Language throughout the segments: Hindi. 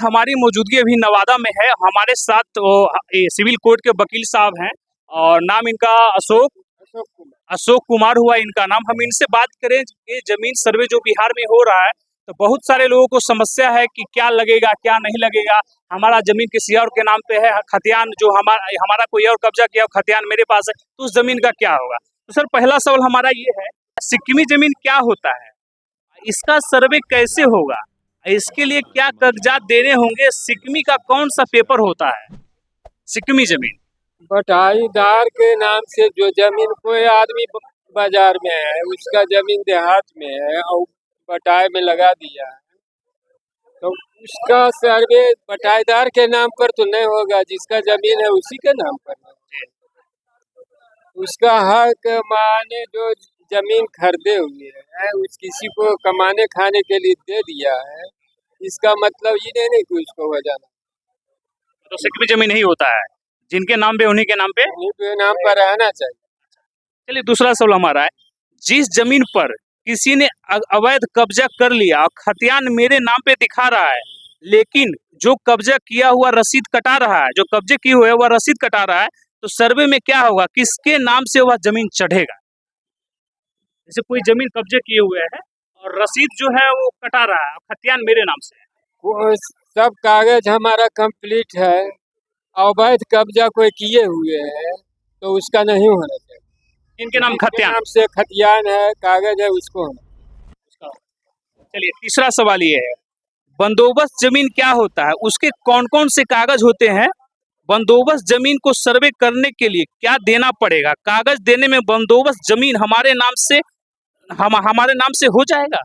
हमारी मौजूदगी अभी नवादा में है। हमारे साथ सिविल कोर्ट के वकील साहब हैं और नाम इनका अशोक कुमार हुआ इनका नाम। हम इनसे बात करें, ये जमीन सर्वे जो बिहार में हो रहा है तो बहुत सारे लोगों को समस्या है कि क्या लगेगा क्या नहीं लगेगा। हमारा जमीन किसी और के नाम पे है, खतियान जो हमारा कोई और कब्जा किया खतियान मेरे पास है, तो उस जमीन का क्या होगा। तो सर पहला सवाल हमारा ये है, सिक्किमी जमीन क्या होता है, इसका सर्वे कैसे होगा, इसके लिए क्या कागजात देने होंगे, सिक्किमी का कौन सा पेपर होता है। सिक्किमी जमीन बटाईदार के नाम से जो जमीन कोई आदमी बाजार में है, उसका जमीन देहात में है और बटाई में लगा दिया है, तो उसका सर्वे बटाईदार के नाम पर तो नहीं होगा, जिसका जमीन है उसी के नाम पर उसका हक माने जो जमीन खरीदे हुए है उस किसी को कमाने खाने के लिए दे दिया है, इसका मतलब ये नहीं कि उसको हो जाना। तो सिक्किमी जमीन नहीं होता है, जिनके नाम पे उन्हीं के नाम पे रहना चाहिए। चलिए दूसरा सवाल हमारा है, जिस जमीन पर किसी ने अवैध कब्जा कर लिया और खतियान मेरे नाम पे दिखा रहा है, लेकिन जो कब्जा किया हुआ रसीद कटा रहा है, जो कब्जे किए हुए वह रसीद कटा रहा है, तो सर्वे में क्या होगा, किसके नाम से वह जमीन चढ़ेगा। जैसे कोई जमीन कब्जे किए हुए है और रसीद जो है वो कटा रहा है, खतियान मेरे नाम से है, सब कागज हमारा कंप्लीट है, अवैध कब्जा कोई किए हुए है तो उसका नहीं होना चाहिए। इनके नाम खतियान नाम से खतियान है, कागज है, उसको होना। चलिए तीसरा सवाल ये है, बंदोबस्त जमीन क्या होता है, उसके कौन कौन से कागज होते हैं, बंदोबस्त जमीन को सर्वे करने के लिए क्या देना पड़ेगा, कागज देने में बंदोबस्त जमीन हमारे नाम से हमारे नाम से हो जाएगा।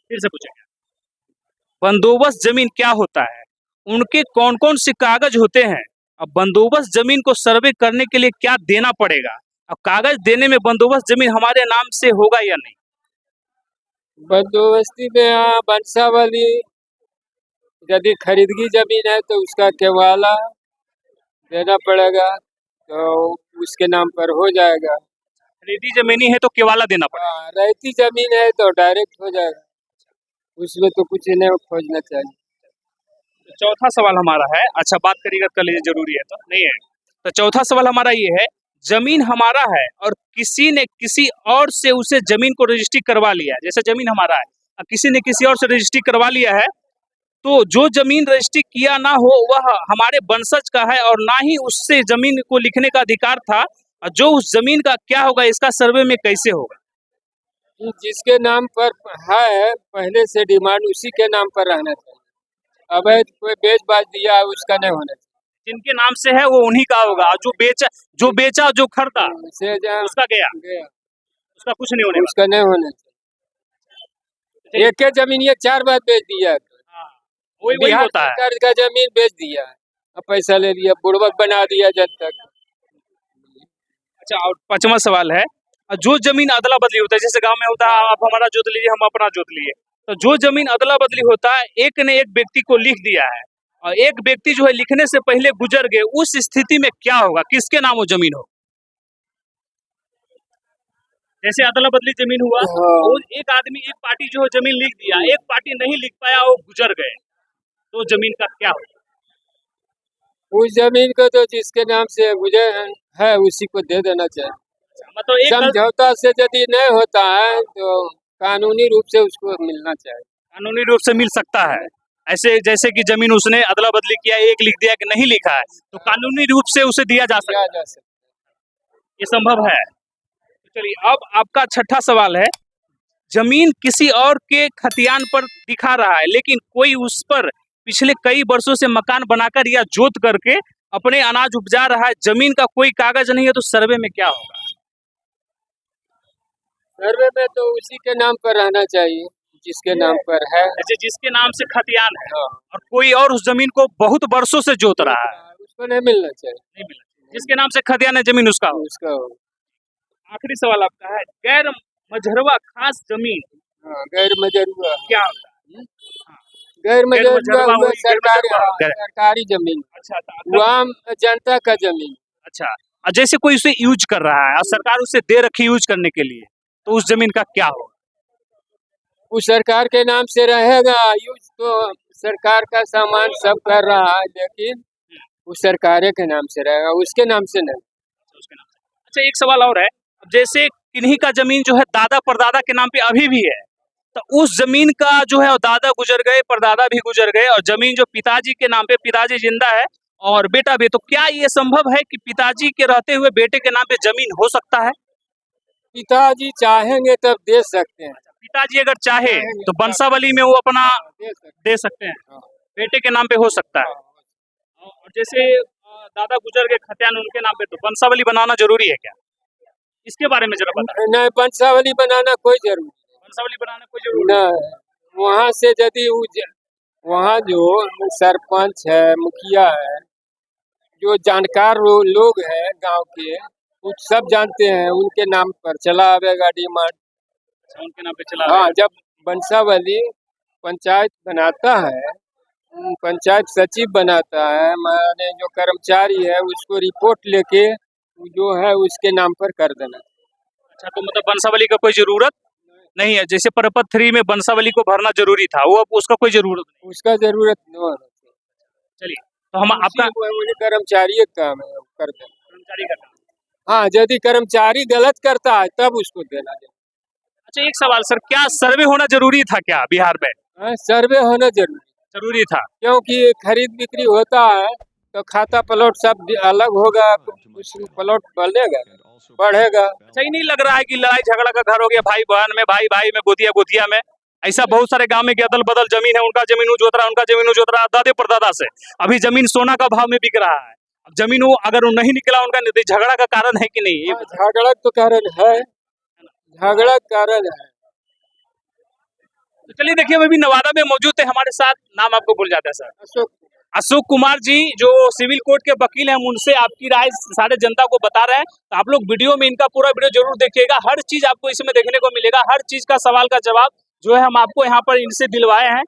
फिर से पूछेंगे, बंदोबस्त जमीन क्या होता है, उनके कौन कौन से कागज होते हैं, अब बंदोबस्त जमीन को सर्वे करने के लिए क्या देना पड़ेगा, अब कागज देने में बंदोबस्त जमीन हमारे नाम से होगा या नहीं। बंदोबस्ती में बंसावली यदि खरीदगी जमीन है तो उसका केवाला देना पड़ेगा, तो उसके नाम पर हो जाएगा। खरीदी जमीनी है तो केवाला देना पड़ेगा। रहती जमीन है तो डायरेक्ट हो जाएगा, उसमें तो कुछ नहीं खोजना चाहिए। तो चौथा सवाल हमारा है, अच्छा बात करिएगा कर लीजिए, जरूरी है तो नहीं है। तो चौथा सवाल हमारा ये है, जमीन हमारा है और किसी ने किसी और से उसे जमीन को रजिस्ट्री करवा लिया है, जैसे जमीन हमारा है और किसी ने किसी और से रजिस्ट्री करवा लिया है, तो जो जमीन रजिस्ट्री किया ना हो वह हमारे वंशज का है और ना ही उससे जमीन को लिखने का अधिकार था, और जो उस जमीन का क्या होगा, इसका सर्वे में कैसे होगा। जिसके नाम पर है पहले से डिमांड उसी के नाम पर रहना चाहिए, अवैध कोई बेच बाच दिया है उसका नहीं होना चाहिए। जिनके नाम से है वो उन्हीं का होगा, जो बेचा जो खरीदा उसका गया, उसका कुछ नहीं होने, उसका नहीं होना चाहिए। एक जमीन ये 4 बार बेच दिया, वही होता है, सरकार का जमीन बेच दिया, अब पैसा ले लिया, बुड़बक बना दिया जनता को। अच्छा और पांचवा सवाल है, जो जमीन अदला बदली होता है, जैसे गांव में होता है आप हमारा जोत लीजिए हम अपना जोत लिए, तो जो जमीन अदला बदली होता है, एक ने एक व्यक्ति को लिख दिया है और एक व्यक्ति जो है लिखने से पहले गुजर गए, उस स्थिति में क्या होगा, किसके नाम वो जमीन हो। जैसे अदला बदली जमीन हुआ, और एक आदमी एक पार्टी जो है जमीन लिख दिया, एक पार्टी नहीं लिख पाया, वो गुजर गए, तो जमीन का क्या होगा। उस जमीन को तो जिसके नाम से मुझे है उसी को दे देना चाहिए। मतलब समझौता से यदि नहीं होता है तो कानूनी रूप से उसको मिलना चाहिए, कानूनी रूप से मिल सकता है। ऐसे जैसे कि जमीन उसने अदला बदली किया, एक लिख दिया कि नहीं लिखा है, तो कानूनी रूप से उसे दिया जा सकता है, ये संभव है। चलिए अब आपका छठा सवाल है, जमीन किसी और के खतियान पर दिखा रहा है, लेकिन कोई उस पर पिछले कई वर्षों से मकान बनाकर या जोत करके अपने अनाज उपजा रहा है, जमीन का कोई कागज नहीं है, तो सर्वे में क्या होगा। सर्वे में तो उसी के नाम पर रहना चाहिए जिसके नाम पर है, जैसे जिसके नाम से खतियान है और कोई और उस जमीन को बहुत वर्षों से जोत रहा है, उसको नहीं मिलना चाहिए, नहीं मिलना चाहिए। जिसके नाम से खतियान है जमीन उसका उसका। आखिरी सवाल आपका है, गैर मजरवा खास जमीन, गैर मजरूआ क्या होता है। गैर मजरूआ सरकारी जमीन, अच्छा आम जनता का जमीन। अच्छा, जैसे कोई उसे यूज कर रहा है और सरकार उसे दे रखी यूज करने के लिए, तो उस जमीन का क्या होगा। उस सरकार के नाम से रहेगा, यूज तो सरकार का सामान सब कर रहा है, लेकिन वो सरकार के नाम से रहेगा, उसके नाम से नहीं। उसके नाम से। अच्छा, एक सवाल और है, जैसे किन्हीं का जमीन जो है दादा परदादा के नाम पे अभी भी है, तो उस जमीन का जो है दादा गुजर गए, परदादा भी गुजर गए, और जमीन जो पिताजी के नाम पे, पिताजी जिंदा है और बेटा भी, तो क्या ये संभव है कि पिताजी के रहते हुए बेटे के नाम पे जमीन हो सकता है? पिताजी चाहेंगे तब दे सकते हैं। पिताजी अगर चाहे तो वंशावली में वो अपना दे सकते दे सकते हैं, हाँ। बेटे के नाम पे हो सकता है। और जैसे दादा गुजर गए खतियान उनके नाम पे, तो वंशावली बनाना जरूरी है क्या? इसके बारे में जरा बताएं। नहीं, वंशावली बनाना कोई जरूरी वंशावली बनाना कोई जरूरी नहीं। वहाँ से यदि वहाँ जो सरपंच है, मुखिया है, जो जानकार लोग हैं गांव के, कुछ सब जानते हैं, उनके नाम पर चला आवेगा डिमांड। अच्छा, उनके नाम पे चला हाँ, रहेगा। जब वंशावली पंचायत बनाता है, पंचायत सचिव बनाता है, माने जो कर्मचारी है उसको रिपोर्ट लेके जो है उसके नाम पर कर देना। अच्छा, तो मतलब वंशावली का कोई जरूरत नहीं है, जैसे परपत 3 में वंशावली को भरना जरूरी था, वो अब उसका कोई जरूरत नहीं। उसका जरूरत नहीं होना चाहिए। चलिए, तो हम आपका उन्हीं कर्मचारी का काम है, कर देना। कर्मचारी का काम। हाँ, यदि कर्मचारी गलत करता है तब उसको देना चाहिए। अच्छा, एक सवाल सर, क्या सर्वे होना जरूरी था क्या बिहार में? हाँ, सर्वे होना जरूरी था। क्योंकि खरीद बिक्री होता है तो खाता प्लॉट सब अलग होगा, कुछ प्लॉट बढ़ेगा। अच्छा, ही नहीं लग रहा है कि लड़ाई झगड़ा का घर हो गया, भाई बहन में, भाई भाई में, गोतिया गोतिया में? ऐसा बहुत सारे गांव में अदल बदल जमीन है, उनका जमीन जोत रहा है, उनका जमीन जोत रहा है, दादे परदादा से। अभी जमीन सोना का भाव में बिक रहा है। अब जमीन वो अगर वो नहीं निकला, उनका झगड़ा का कारण है कि नहीं? ये हाँ, झगड़ा तो कारण है, झगड़ा कारण है। तो चलिए, देखिए, अभी नवादा में मौजूद थे हमारे साथ, नाम आपको भूल जाता है सर। अशोक अशोक कुमार जी, जो सिविल कोर्ट के वकील हैं, उनसे आपकी राय सारे जनता को बता रहे हैं। तो आप लोग वीडियो में इनका पूरा वीडियो जरूर देखिएगा, हर चीज आपको इसमें देखने को मिलेगा, हर चीज का सवाल का जवाब जो है हम आपको यहाँ पर इनसे दिलवाए हैं।